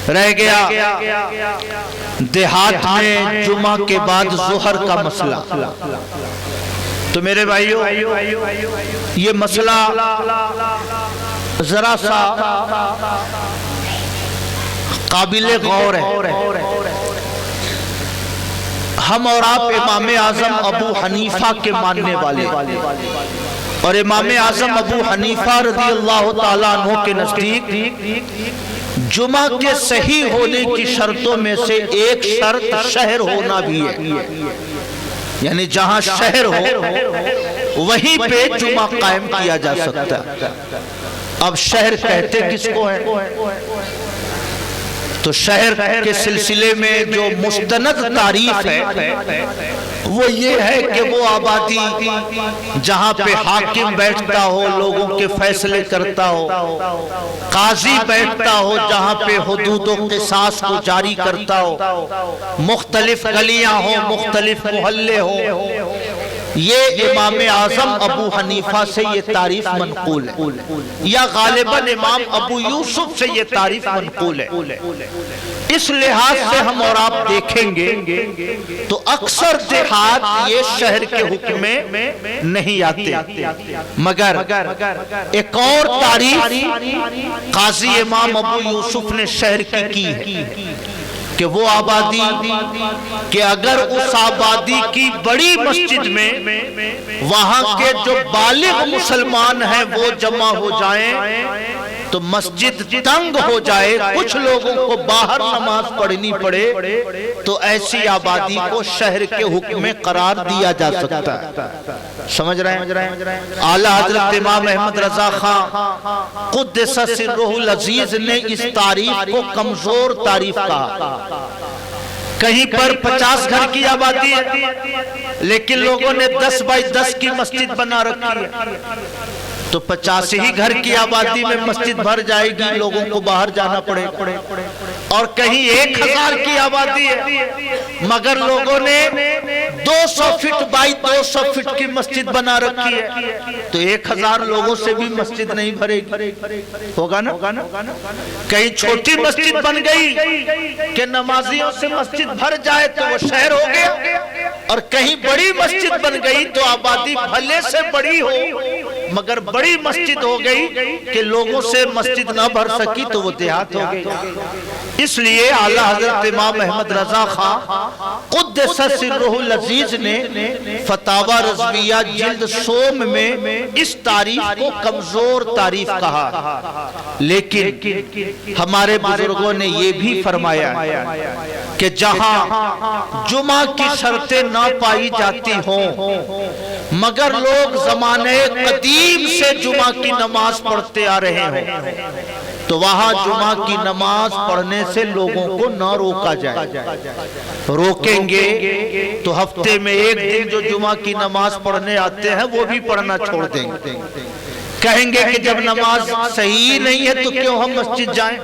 رہ گیا دیہات میں جمعہ کے بعد ظہر کا مسئلہ. تو میرے بھائیو یہ مسئلہ ذرا سا قابل غور ہے. ہم اور آپ امام اعظم ابو حنیفہ کے ماننے والے، اور امام اعظم ابو حنیفہ رضی اللہ تعالیٰ عنہ کے نزدیک جمعہ کے صحیح ہونے کی شرطوں میں سے ایک شرط شہر ہونا بھی ہے. یعنی جہاں شہر ہو وہیں پہ جمعہ قائم کیا جا سکتا ہے. اب شہر کہتے کس کو ہے؟ تو شہر کے سلسلے میں جو مستند تعریف ہے وہ یہ ہے کہ وہ آبادی جہاں پہ حاکم بیٹھتا ہو، لوگوں کے فیصلے کرتا ہو، قاضی بیٹھتا ہو جہاں پہ حدود و قصاص کو جاری کرتا ہو، مختلف گلیاں ہوں، مختلف محلے ہوں. یہ امام اعظم ابو حنیفہ سے یہ تعریف منقول ہے، یا غالباً امام ابو یوسف سے یہ تعریف منقول ہے. اس لحاظ سے ہم اور آپ دیکھیں گے تو اکثر دیہات یہ شہر کے حکم میں نہیں آتے، مگر ایک اور تعریف قاضی امام ابو یوسف نے شہر کی ہے کہ وہ آبادی کہ اگر اس آبادی کی بڑی مسجد میں وہاں کے جو بالغ مسلمان ہیں وہ جمع ہو جائیں تو مسجد تنگ ہو جائے، کچھ لوگوں کو باہر نماز پڑھنی پڑے، تو ایسی آبادی کو شہر کے حکم میں قرار دیا جا سکتا ہے. سمجھ رہے ہیں؟ اعلیٰ حضرت امام احمد رضا خان قدس سرہ العزیز نے اس تعریف کو کمزور تعریف کہا. کہیں پر 50 گھر کی آبادی ہے لیکن لوگوں نے 10 بائی 10 کی مسجد بنا رکھی ہے، تو 50 ہی گھر کی آبادی میں مسجد بھر جائے گی، لوگوں کو باہر جانا پڑے. اور کہیں 1000 کی آبادی ہے مگر لوگوں نے 200 فٹ بائی 200 فٹ کی مسجد بنا رکھی ہے، تو 1000 لوگوں سے بھی مسجد نہیں بھرے گی. ہوگا نا؟ کہیں چھوٹی مسجد بن گئی کہ نمازیوں سے مسجد بھر جائے تو وہ شہر ہو گیا، اور کہیں بڑی مسجد بن گئی تو آبادی بھلے سے بڑی ہو مگر بڑی مسجد ہو گئی کہ لوگوں سے مسجد نہ بھر سکی تو وہ دیہات ہو گئی. اس لیے اعلیٰ حضرت امام احمد رضا خان قدس سرہ العزیز نے فتاوی رضویہ جلد سوم میں اس تعریف کو کمزور تعریف کہا. لیکن ہمارے بزرگوں نے یہ بھی فرمایا کہ جہاں جمعہ کی شرطیں نہ پائی جاتی ہوں مگر لوگ زمانے قدیم سے جمعہ کی نماز پڑھتے آ رہے ہیں تو وہاں جمعہ کی نماز پڑھنے سے لوگوں کو نہ روکا جائے. روکیں گے تو ہفتے میں ایک دن جو جمعہ کی نماز پڑھنے آتے ہیں وہ بھی پڑھنا چھوڑ دیں گے. کہیں گے کہ جب نماز صحیح نہیں ہے تو کیوں ہم مسجد جائیں؟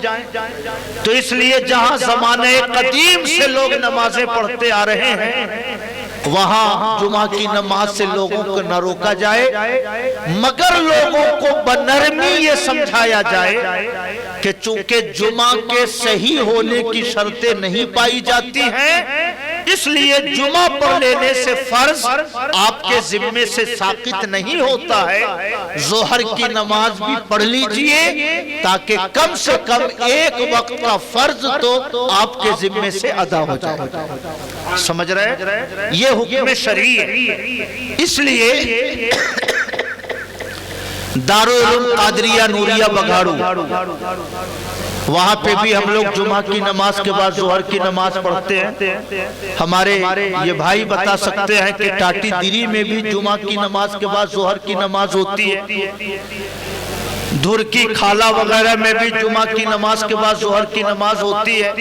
تو اس لیے جہاں زمانے قدیم سے لوگ نمازیں پڑھتے آ رہے ہیں وہاں جمعہ کی نماز سے لوگوں کو نہ روکا جائے مگر لوگوں کو بنرمی یہ سمجھایا جائے کہ چونکہ جمعہ کے صحیح ہونے کی شرطیں نہیں پائی جاتی ہیں اس لیے جمعہ پڑھ لینے سے فرض آپ کے ذمے سے ساقط نہیں ہوتا ہے. ظہر کی نماز بھی پڑھ لیجئے تاکہ کم سے کم ایک وقت کا فرض تو آپ کے ذمے سے ادا ہو جائے. سمجھ رہے ہیں؟ یہ حکم شرعی ہے. اس لیے دارالعلوم قادریہ نوریہ بگاڑو وہاں پہ بھی ہم لوگ جمعہ کی نماز کے بعد ظہر کی نماز پڑھتے ہیں. ہمارے یہ بھائی بتا سکتے ہیں کہ ٹاٹی دری میں بھی جمعہ کی نماز کے بعد ظہر کی نماز ہوتی ہے. دھر کی کھالہ وغیرہ میں بھی جمعہ کی نماز کے بعد ظہر کی نماز ہوتی ہے.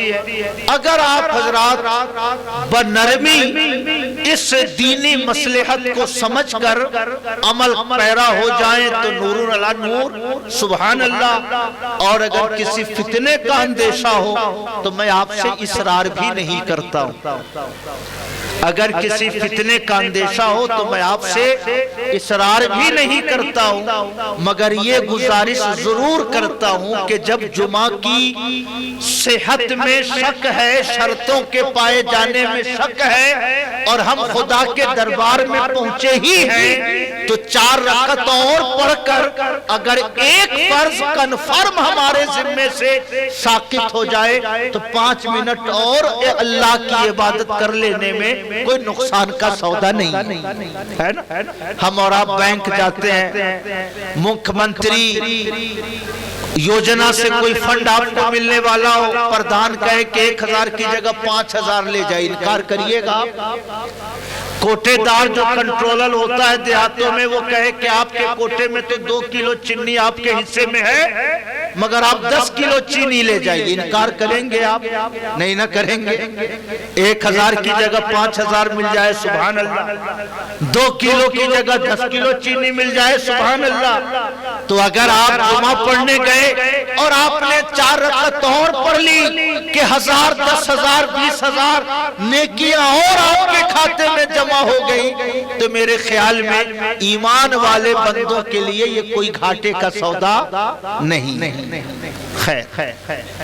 اگر آپ حضرات بنرمی اس دینی مصلحت کو سمجھ کر عمل پیرا ہو جائیں تو نور علی نور سبحان اللہ. اور اگر کسی فتنے کا اندیشہ ہو تو میں آپ سے اصرار بھی نہیں کرتا ہوں. اگر کسی فتنے کا اندیشہ ہو تو میں آپ سے اصرار بھی نہیں کرتا ہوں مگر یہ گزارش گزارش ضرور کرتا ہوں کہ جب جمعہ کی صحت میں شک ہے، شرطوں کے پائے جانے میں شک ہے، اور ہم خدا کے دربار میں پہنچے ہی ہیں، تو 4 رکعت اور پڑھ کر اگر ایک فرض کنفرم ہمارے ذمے سے ساقط ہو جائے تو 5 منٹ اور اللہ کی عبادت کر لینے میں کوئی نقصان کا سودا نہیں ہے نا۔ ہم اور آپ بینک جاتے ہیں، مکھ منتری یوجنا سے کوئی فنڈ آپ کو ملنے والا ہو، پردھان کہے کہ 1000 کی جگہ 5000 لے جائے، انکار کریے گا؟ کوٹے دار جو کنٹرولر ہوتا ہے دیہاتوں میں، وہ کہے کہ آپ کے کوٹے میں تو 2 کلو چینی آپ کے حصے میں ہے، مگر آپ 10 کلو چینی لے جائیے، انکار کریں گے آپ؟ نہیں نہ کریں گے۔ 1000 کی جگہ 5000 مل جائے، سبحان اللہ۔ 2 کلو کی جگہ 10 کلو چینی مل جائے، سبحان اللہ۔ تو اگر آپ جمعہ پڑھنے گئے اور آپ نے 4 رکعت اور پڑھ لی کہ 1000 10,000 20,000 نیکیاں اور آپ کے کھاتے میں جمع ہو گئی، تو میرے خیال میں ایمان والے بندوں کے لیے یہ کوئی گھاٹے کا سودا نہیں۔ خیر